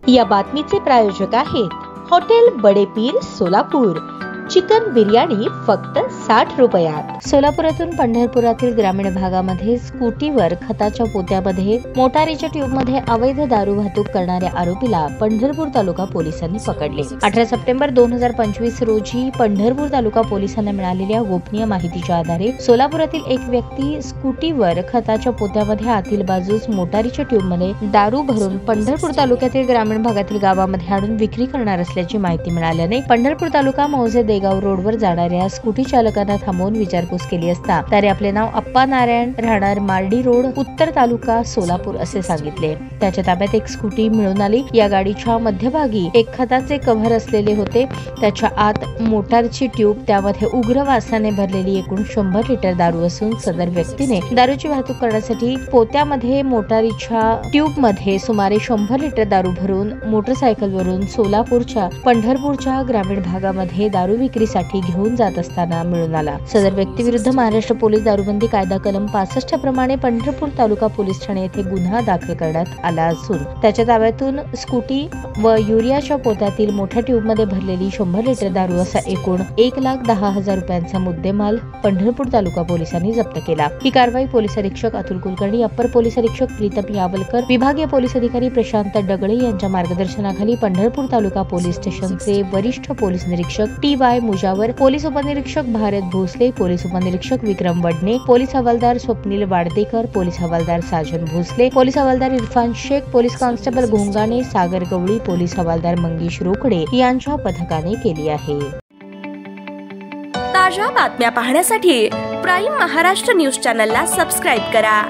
या बातमीचे प्रायोजक आहेत हॉटेल बडे पीर सोलापूर। चिकन बिर्याणी फक्त 60 रुपयात। सोलापुरातून पंढरपुरातील ग्रामीण भागामध्ये स्कूटीवर खताच्या पोत्यामध्ये मोटारीच्या ट्यूबमध्ये अवैध दारू वाहतूक करणाऱ्या आरोपीला पंढरपूर तालुका पोलिसांनी पकडले। 18 सप्टेंबर 2025 रोजी पंढरपूर तालुका पोलिसांना मिळालेल्या गोपनीय माहितीच्या आधारे सोलापुरातील एक व्यक्ती स्कूटीवर खताच्या पोत्यामध्ये आतील बाजूस मोटारीच्या ट्यूबमध्ये दारू भरून पंढरपूर तालुक्यातील ग्रामीण भागातील गावामध्ये आणून विक्री करणार असल्याची माहिती मिळाल्याने पंढरपूर तालुका मौजे देगाव रोडवर जाणाऱ्या स्कूटी चालकांना थांबवून विचारपूस केली असता त्याने आपले नाव अप्पा नारायण राहणार मार्डी रोड उत्तर तालुका सोलापूर असे सांगितले। त्याच्या ताब्यात एक स्कूटी मिळून आली। या गाडीच्या मध्यभागी एक खताचे कव्हर असलेले होते। त्याच्या आत मोटारची ट्यूब, त्यामध्ये उग्र वासाने भरलेली एकूण 100 लिटर दारू असून सदर व्यक्तीने दारूची वाहतूक करण्यासाठी पोत्यामध्ये मोटारीच्या ट्यूब मध्ये सुमारे 100 लिटर दारू भरून मोटरसायकलवरून सोलापूरच्या पंढरपूरच्या ग्रामीण भागामध्ये दारू विक्रीसाठी घेऊन जात असताना मिळून आला। सदर व्यक्ती विरुद्ध महाराष्ट्र पोलीस दारूबंदी कायदा कलम 65 प्रमाणे पंढरपूर तालुका पोलीस ठाणे येथे गुन्हा दाखल करण्यात आला असून त्याच्या ताब्यातून स्कूटी व युरियाच्या पोत्यातील मोठ्या ट्यूब मध्ये भरलेली 100 लिटर दारू असा एकूण 1,10,000 रुपयांचा मुद्देमाल पंढरपूर तालुका पोलिसांनी जप्त केला। ही कारवाई पोलीस अधीक्षक अतुल कुलकर्णी, अप्पर पोलीस अधीक्षक प्रीतम यावलकर, विभागीय पोलीस अधिकारी प्रशांत डगळे यांच्या मार्गदर्शनाखाली पंढरपूर तालुका पोलीस स्टेशनचे वरिष्ठ पोलीस निरीक्षक TY मुजावर, पोलीस उपनिरीक्षक भारत भोसले, पोलीस उपनिरीक्षक विक्रम वडणे, पोलीस हवालदार स्वप्नील वाडदेकर, पोलीस हवालदार साजन भोसले, पोलीस हवालदार इरफान शेख, पोलीस कॉन्स्टेबल घोंगाणे, सागर गवळी, पोलीस हवालदार मंगेश रोकडे यांच्या पथकाने केली आहे। ताज्या बातम्या पाहण्यासाठी प्राईम महाराष्ट्र न्यूज चॅनलला सबस्क्राईब करा।